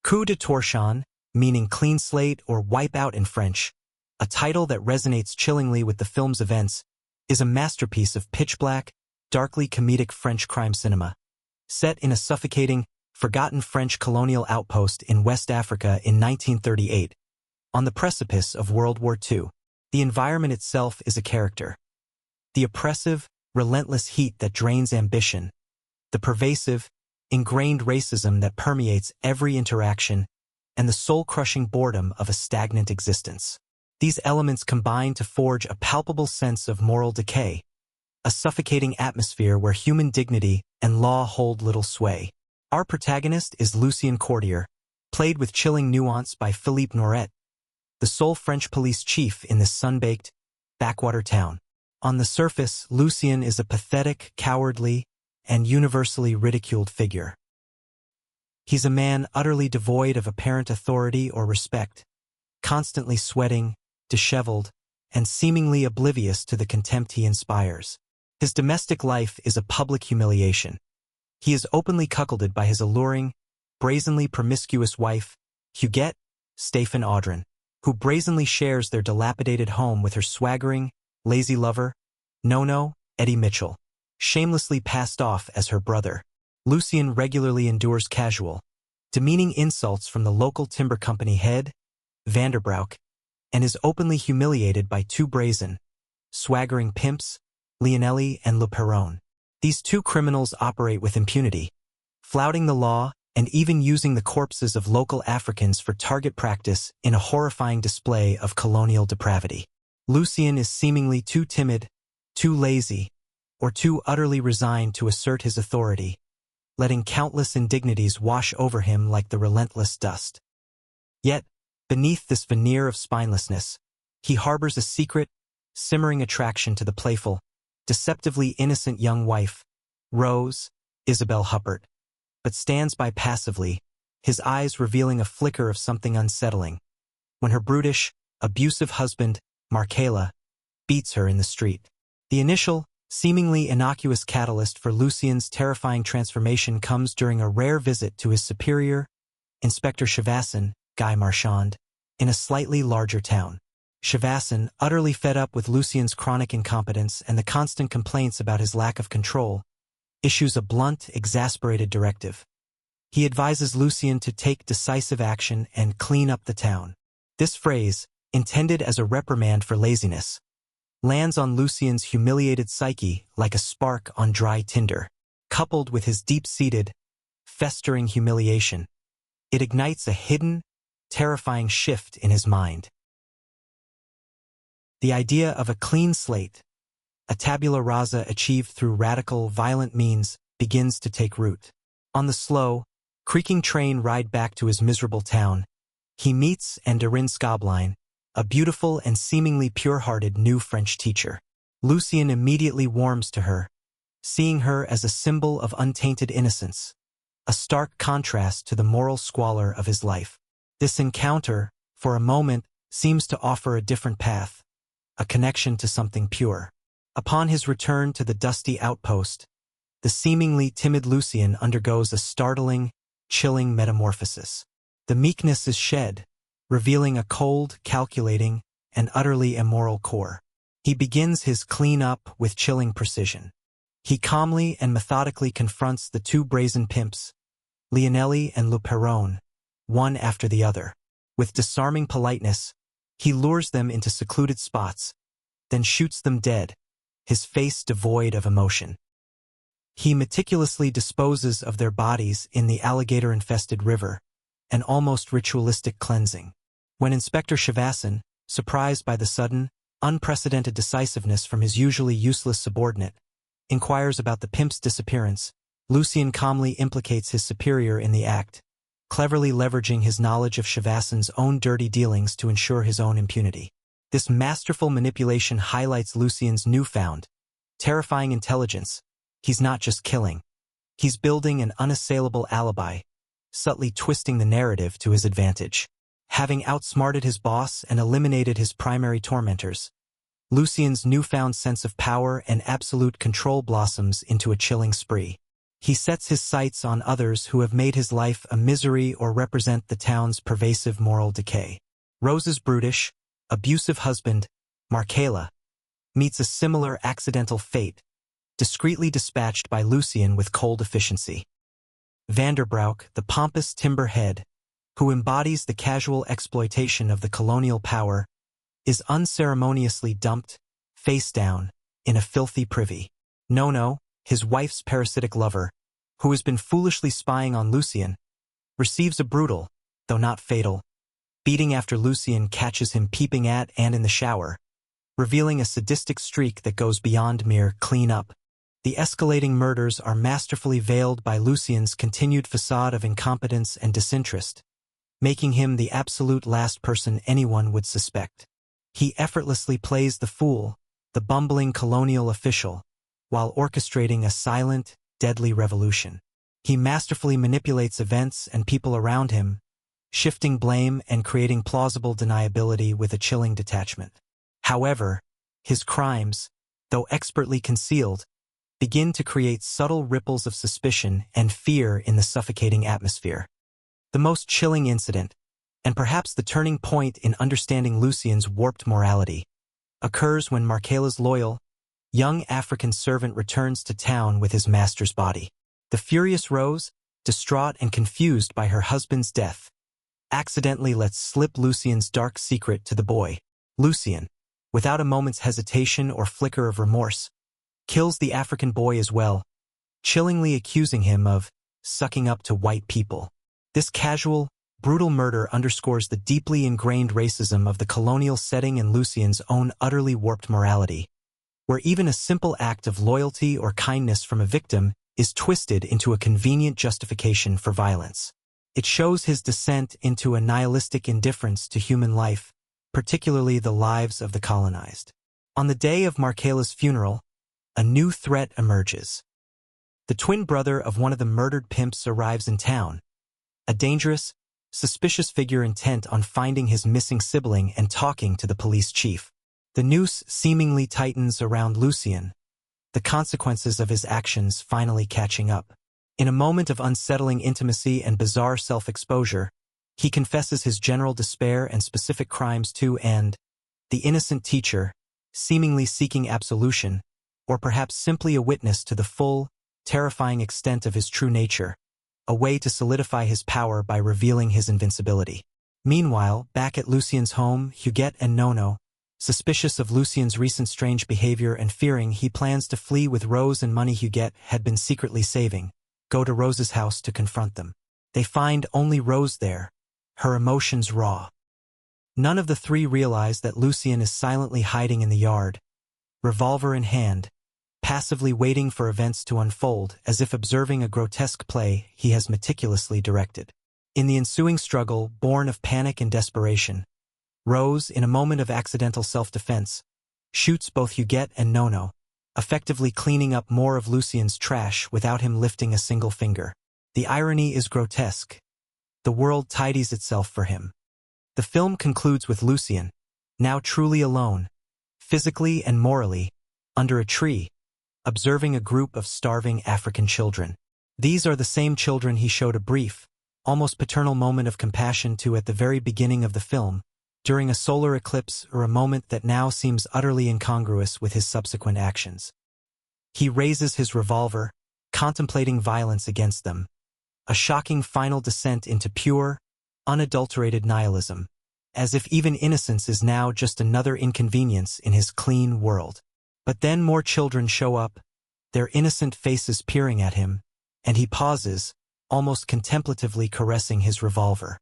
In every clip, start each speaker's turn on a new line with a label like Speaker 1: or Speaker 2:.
Speaker 1: Coup de Torchon, meaning clean slate or wipe out in French, a title that resonates chillingly with the film's events, is a masterpiece of pitch-black, darkly comedic French crime cinema. Set in a suffocating, forgotten French colonial outpost in West Africa in 1938, on the precipice of World War II, the environment itself is a character. The oppressive, relentless heat that drains ambition, the pervasive, ingrained racism that permeates every interaction, and the soul-crushing boredom of a stagnant existence. These elements combine to forge a palpable sense of moral decay, a suffocating atmosphere where human dignity and law hold little sway. Our protagonist is Lucien Cordier, played with chilling nuance by Philippe Noiret, the sole French police chief in this sun-baked, backwater town. On the surface, Lucien is a pathetic, cowardly, and universally ridiculed figure. He's a man utterly devoid of apparent authority or respect, constantly sweating, disheveled, and seemingly oblivious to the contempt he inspires. His domestic life is a public humiliation. He is openly cuckolded by his alluring, brazenly promiscuous wife, Huguette Stéphane Audran, who brazenly shares their dilapidated home with her swaggering, lazy lover, Nono Eddie Mitchell, shamelessly passed off as her brother. Lucien regularly endures casual, demeaning insults from the local timber company head, Vanderbrouck, and is openly humiliated by two brazen, swaggering pimps, Lionelli and Le Perron. These two criminals operate with impunity, flouting the law and even using the corpses of local Africans for target practice in a horrifying display of colonial depravity. Lucien is seemingly too timid, too lazy, or too utterly resigned to assert his authority, letting countless indignities wash over him like the relentless dust. Yet, beneath this veneer of spinelessness, he harbors a secret, simmering attraction to the playful, deceptively innocent young wife, Rose Isabelle Huppert, but stands by passively, his eyes revealing a flicker of something unsettling, when her brutish, abusive husband, Marcela, beats her in the street. The initial, seemingly innocuous catalyst for Lucien's terrifying transformation comes during a rare visit to his superior, Inspector Chavassin, Guy Marchand, in a slightly larger town. Chavassin, utterly fed up with Lucien's chronic incompetence and the constant complaints about his lack of control, issues a blunt, exasperated directive. He advises Lucien to take decisive action and clean up the town. This phrase, intended as a reprimand for laziness, lands on Lucien's humiliated psyche like a spark on dry tinder. Coupled with his deep-seated, festering humiliation, it ignites a hidden, terrifying shift in his mind. The idea of a clean slate, a tabula rasa achieved through radical, violent means, begins to take root. On the slow, creaking train ride back to his miserable town, he meets Andarine Scobline, a beautiful and seemingly pure-hearted new French teacher. Lucien immediately warms to her, seeing her as a symbol of untainted innocence, a stark contrast to the moral squalor of his life. This encounter, for a moment, seems to offer a different path, a connection to something pure. Upon his return to the dusty outpost, the seemingly timid Lucien undergoes a startling, chilling metamorphosis. The meekness is shed, revealing a cold, calculating, and utterly immoral core. He begins his clean-up with chilling precision. He calmly and methodically confronts the two brazen pimps, Lionelli and Le Perron, one after the other. With disarming politeness, he lures them into secluded spots, then shoots them dead, his face devoid of emotion. He meticulously disposes of their bodies in the alligator-infested river, an almost ritualistic cleansing. When Inspector Chavassin, surprised by the sudden, unprecedented decisiveness from his usually useless subordinate, inquires about the pimp's disappearance, Lucien calmly implicates his superior in the act, cleverly leveraging his knowledge of Chavassin's own dirty dealings to ensure his own impunity. This masterful manipulation highlights Lucien's newfound, terrifying intelligence. He's not just killing. He's building an unassailable alibi, subtly twisting the narrative to his advantage. Having outsmarted his boss and eliminated his primary tormentors, Lucien's newfound sense of power and absolute control blossoms into a chilling spree. He sets his sights on others who have made his life a misery or represent the town's pervasive moral decay. Rose's brutish, abusive husband, Marcella, meets a similar accidental fate, discreetly dispatched by Lucien with cold efficiency. Vanderbrouck, the pompous timber head, who embodies the casual exploitation of the colonial power, is unceremoniously dumped, face down, in a filthy privy. Nono, his wife's parasitic lover, who has been foolishly spying on Lucien, receives a brutal, though not fatal, beating after Lucien catches him peeping at and in the shower, revealing a sadistic streak that goes beyond mere clean-up. The escalating murders are masterfully veiled by Lucien's continued facade of incompetence and disinterest, making him the absolute last person anyone would suspect. He effortlessly plays the fool, the bumbling colonial official, while orchestrating a silent, deadly revolution. He masterfully manipulates events and people around him, shifting blame and creating plausible deniability with a chilling detachment. However, his crimes, though expertly concealed, begin to create subtle ripples of suspicion and fear in the suffocating atmosphere. The most chilling incident, and perhaps the turning point in understanding Lucien's warped morality, occurs when Marcella's loyal, young African servant returns to town with his master's body. The furious Rose, distraught and confused by her husband's death, accidentally lets slip Lucien's dark secret to the boy. Lucien, without a moment's hesitation or flicker of remorse, kills the African boy as well, chillingly accusing him of sucking up to white people. This casual, brutal murder underscores the deeply ingrained racism of the colonial setting and Lucien's own utterly warped morality, where even a simple act of loyalty or kindness from a victim is twisted into a convenient justification for violence. It shows his descent into a nihilistic indifference to human life, particularly the lives of the colonized. On the day of Marcella's funeral, a new threat emerges. The twin brother of one of the murdered pimps arrives in town, a dangerous, suspicious figure intent on finding his missing sibling and talking to the police chief. The noose seemingly tightens around Lucien, the consequences of his actions finally catching up. In a moment of unsettling intimacy and bizarre self-exposure, he confesses his general despair and specific crimes to the innocent teacher, seemingly seeking absolution, or perhaps simply a witness to the full, terrifying extent of his true nature, a way to solidify his power by revealing his invincibility. Meanwhile, back at Lucien's home, Huguette and Nono, suspicious of Lucien's recent strange behavior and fearing he plans to flee with Rose and money Huguette had been secretly saving, go to Rose's house to confront them. They find only Rose there, her emotions raw. None of the three realize that Lucien is silently hiding in the yard, revolver in hand, passively waiting for events to unfold as if observing a grotesque play he has meticulously directed. In the ensuing struggle, born of panic and desperation, Rose, in a moment of accidental self-defense, shoots both Huguette and Nono, effectively cleaning up more of Lucien's trash without him lifting a single finger. The irony is grotesque. The world tidies itself for him. The film concludes with Lucien, now truly alone, physically and morally, under a tree, observing a group of starving African children. These are the same children he showed a brief, almost paternal moment of compassion to at the very beginning of the film, during a solar eclipse or a moment that now seems utterly incongruous with his subsequent actions. He raises his revolver, contemplating violence against them, a shocking final descent into pure, unadulterated nihilism, as if even innocence is now just another inconvenience in his clean world. But then more children show up, their innocent faces peering at him, and he pauses, almost contemplatively caressing his revolver.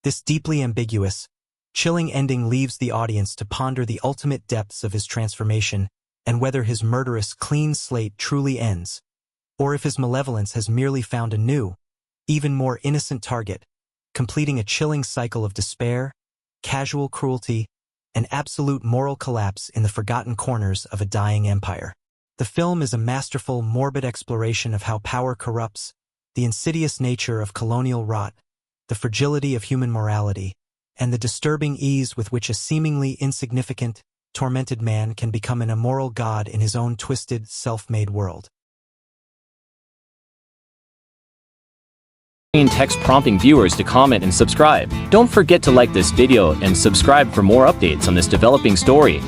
Speaker 1: This deeply ambiguous, chilling ending leaves the audience to ponder the ultimate depths of his transformation and whether his murderous clean slate truly ends, or if his malevolence has merely found a new, even more innocent target, completing a chilling cycle of despair, casual cruelty, and absolute moral collapse in the forgotten corners of a dying empire. The film is a masterful, morbid exploration of how power corrupts, the insidious nature of colonial rot, the fragility of human morality, and the disturbing ease with which a seemingly insignificant, tormented man can become an immoral god in his own twisted, self-made world.
Speaker 2: text prompting viewers to comment and subscribe. Don't forget to like this video and subscribe for more updates on this developing story.